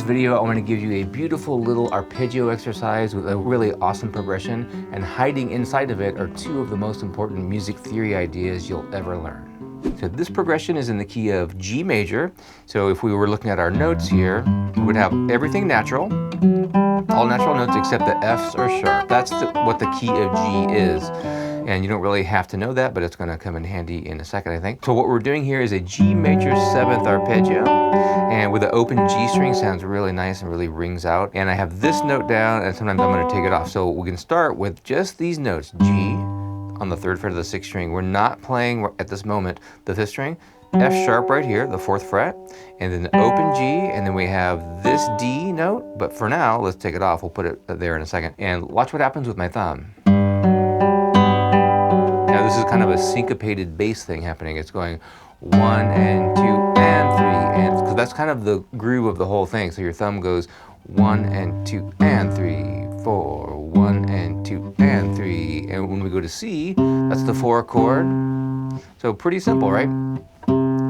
video, I want to give you a beautiful little arpeggio exercise with a really awesome progression, and hiding inside of it are two of the most important music theory ideas you'll ever learn. So this progression is in the key of G major. So if we were looking at our notes here, we would have everything natural, all natural notes except the Fs are sharp. That's what the key of G is. And you don't really have to know that, but it's going to come in handy in a second, I think. So what we're doing here is a G major 7th arpeggio, and with an open G string sounds really nice and really rings out. And I have this note down, and sometimes I'm going to take it off. So we can start with just these notes, G on the 3rd fret of the 6th string. We're not playing at this moment the 5th string. F sharp right here, the 4th fret, and then the open G, and then we have this D note. But for now, let's take it off. We'll put it there in a second. And watch what happens with my thumb. Now this is kind of a syncopated bass thing happening. It's going 1 and 2 and 3, and because that's kind of the groove of the whole thing. So your thumb goes 1 and 2 and 3, 4, 1 and 2 and 3. And when we go to C, that's the 4 chord. So pretty simple, right?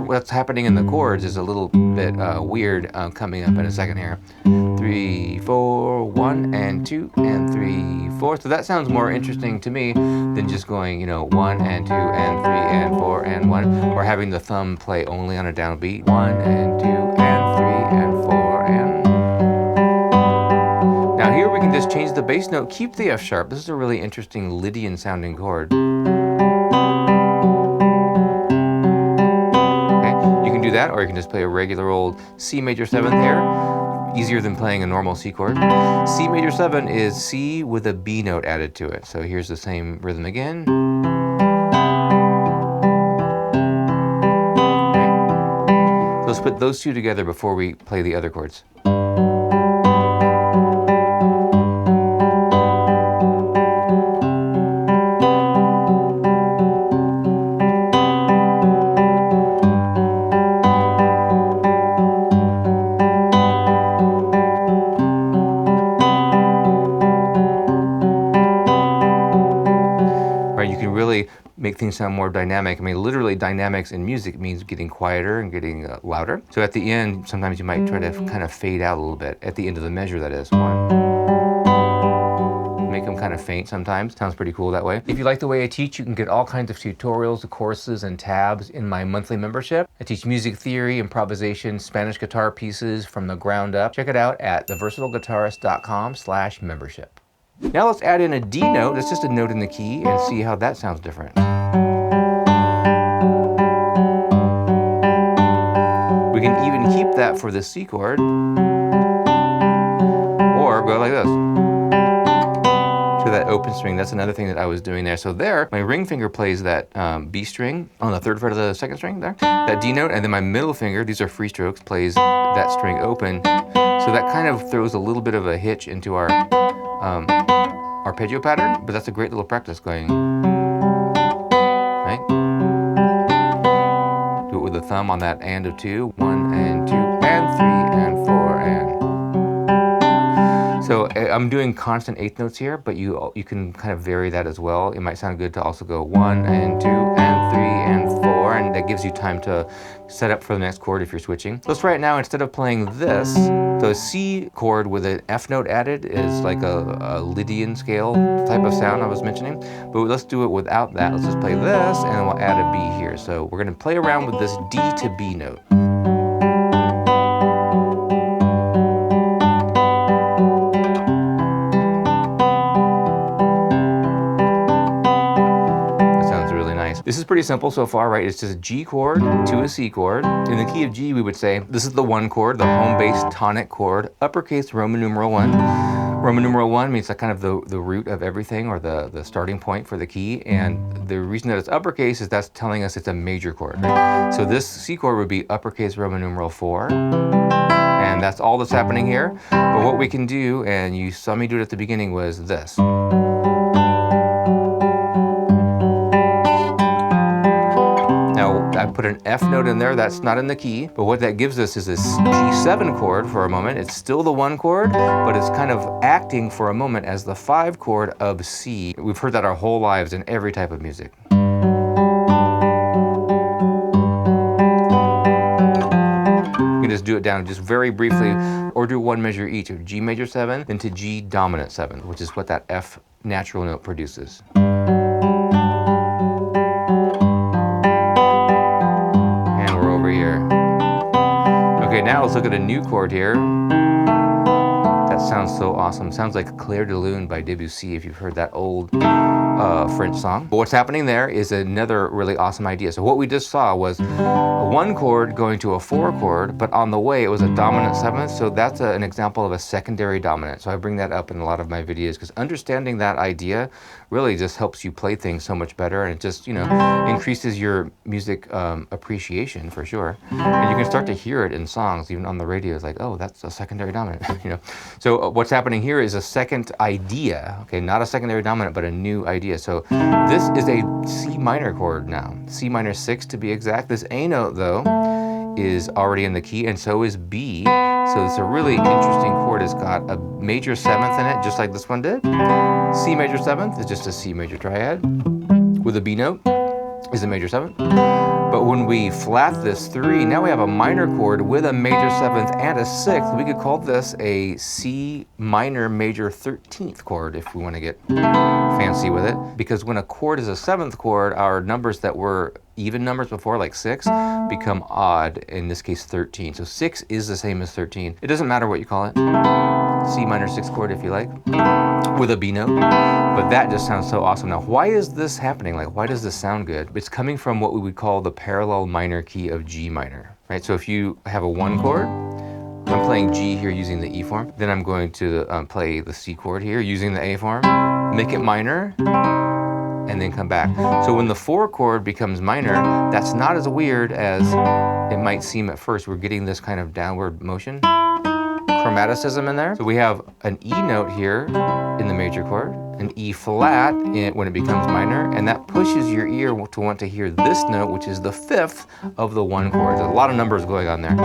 What's happening in the chords is a little bit weird coming up in a second here. 3, 4, 1 and 2 and 3, 4. So that sounds more interesting to me than just going, 1 and 2 and 3 and 4 and 1, or having the thumb play only on a downbeat. 1 and 2 and 3 and 4 and. Now here we can just change the bass note, keep the F sharp. This is a really interesting Lydian sounding chord. That, or you can just play a regular old C major 7th here, easier than playing a normal C chord. C major 7 is C with a B note added to it. So here's the same rhythm again. Okay. So let's put those two together before we play the other chords. You can really make things sound more dynamic. I mean, literally dynamics in music means getting quieter and getting louder. So at the end, sometimes you might try to kind of fade out a little bit. At the end of the measure, that is. 1. Make them kind of faint sometimes. Sounds pretty cool that way. If you like the way I teach, you can get all kinds of tutorials, courses, and tabs in my monthly membership. I teach music theory, improvisation, Spanish guitar pieces from the ground up. Check it out at theversatileguitarist.com/membership. Now let's add in a D note. That's just a note in the key, and see how that sounds different. We can even keep that for the C chord, or go like this to that open string. That's another thing that I was doing there. So there, my ring finger plays that B string on the 3rd fret of the 2nd string there, that D note, and then my middle finger, these are free strokes, plays that string open. So that kind of throws a little bit of a hitch into our arpeggio pattern, but that's a great little practice going, right? Do it with the thumb on that and of 2, 1 and 2 and 3 and 4 and. So I'm doing constant 8th notes here, but you can kind of vary that as well. It might sound good to also go 1 and 2 and 3 and 4, and that gives you time to set up for the next chord if you're switching. Let's try it now. Instead of playing this, the C chord with an F note added is like a Lydian scale type of sound I was mentioning, but let's do it without that. Let's just play this, and then we'll add a B here. So we're going to play around with this D to B note. This is pretty simple so far, right? It's just a G chord to a C chord. In the key of G, we would say this is the 1 chord, the home bass tonic chord, uppercase Roman numeral 1. Roman numeral 1 means like kind of the root of everything, or the starting point for the key. And the reason that it's uppercase is that's telling us it's a major chord, right? So this C chord would be uppercase Roman numeral 4. And that's all that's happening here. But what we can do, and you saw me do it at the beginning, was this. I put an F note in there, that's not in the key, but what that gives us is this G7 chord for a moment. It's still the 1 chord, but it's kind of acting for a moment as the 5 chord of C. We've heard that our whole lives in every type of music. You can just do it down just very briefly, or do one measure each of G major 7, then to G dominant 7, which is what that F natural note produces. And we're over here. Okay, now let's look at a new chord here. That sounds so awesome. Sounds like Clair de Lune by Debussy, if you've heard that old French song. But what's happening there is another really awesome idea. So what we just saw was a 1 chord going to a 4 chord, but on the way it was a dominant 7th, so that's an example of a secondary dominant. So I bring that up in a lot of my videos because understanding that idea really just helps you play things so much better, and it just, you know, increases your music appreciation for sure. And you can start to hear it in songs, even on the radio. It's like, oh, that's a secondary dominant, you know. So what's happening here is a second idea, okay, not a secondary dominant, but a new idea. So this is a C minor chord now, C minor 6 to be exact. This A note though is already in the key, and so is B. So it's a really interesting chord. It's got a major 7th in it, just like this one did. C major 7th is just a C major triad with a B note is a major 7th. But when we flat this 3, now we have a minor chord with a major 7th and a 6th. We could call this a C minor major 13th chord if we want to get fancy with it. Because when a chord is a 7th chord, our numbers that were even numbers before, like 6, become odd, in this case 13. So 6 is the same as 13. It doesn't matter what you call it. C minor 6 chord if you like, with a B note. But that just sounds so awesome. Now, why is this happening? Like, why does this sound good? It's coming from what we would call the parallel minor key of G minor, right? So if you have a 1 chord, I'm playing G here using the E form, then I'm going to play the C chord here using the A form, make it minor, and then come back. So when the 4 chord becomes minor, that's not as weird as it might seem at first. We're getting this kind of downward motion, chromaticism in there. So we have an E note here in the major chord, an E flat when it becomes minor, and that pushes your ear to want to hear this note, which is the 5th of the 1 chord. There's a lot of numbers going on there,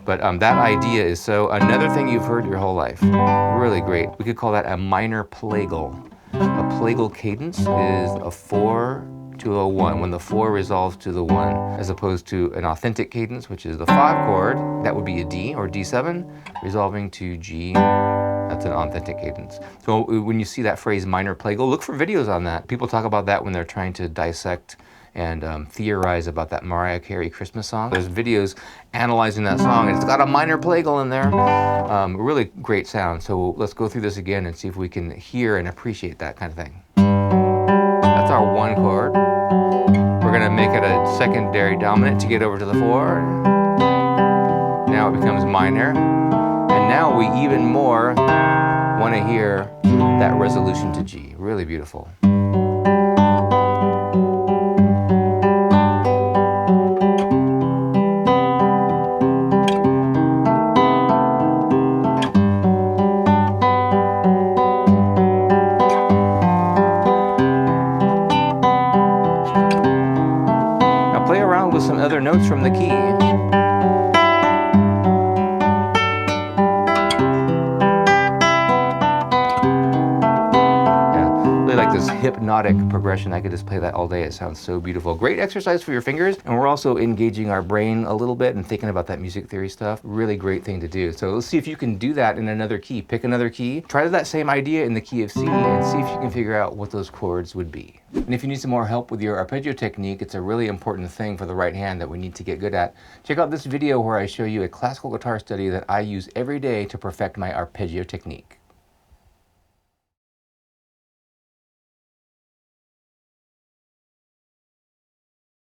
but that idea is so another thing you've heard your whole life. Really great. We could call that a minor plagal. A plagal cadence is a 4 to a 1, when the 4 resolves to the 1, as opposed to an authentic cadence, which is the 5 chord, that would be a D or D7, resolving to G. That's an authentic cadence. So when you see that phrase minor plagal, look for videos on that. People talk about that when they're trying to dissect and theorize about that Mariah Carey Christmas song. There's videos analyzing that song, and it's got a minor plagal in there. Really great sound. So let's go through this again and see if we can hear and appreciate that kind of thing. That's our 1 chord. We're gonna make it a secondary dominant to get over to the 4. Now it becomes minor. And now we even more want to hear that resolution to G. Really beautiful. Now play around with some other notes from the key. This hypnotic progression. I could just play that all day. It sounds so beautiful. Great exercise for your fingers, and we're also engaging our brain a little bit and thinking about that music theory stuff. Really great thing to do. So let's see if you can do that in another key. Pick another key, try that same idea in the key of C, and see if you can figure out what those chords would be. And if you need some more help with your arpeggio technique, it's a really important thing for the right hand that we need to get good at. Check out this video where I show you a classical guitar study that I use every day to perfect my arpeggio technique.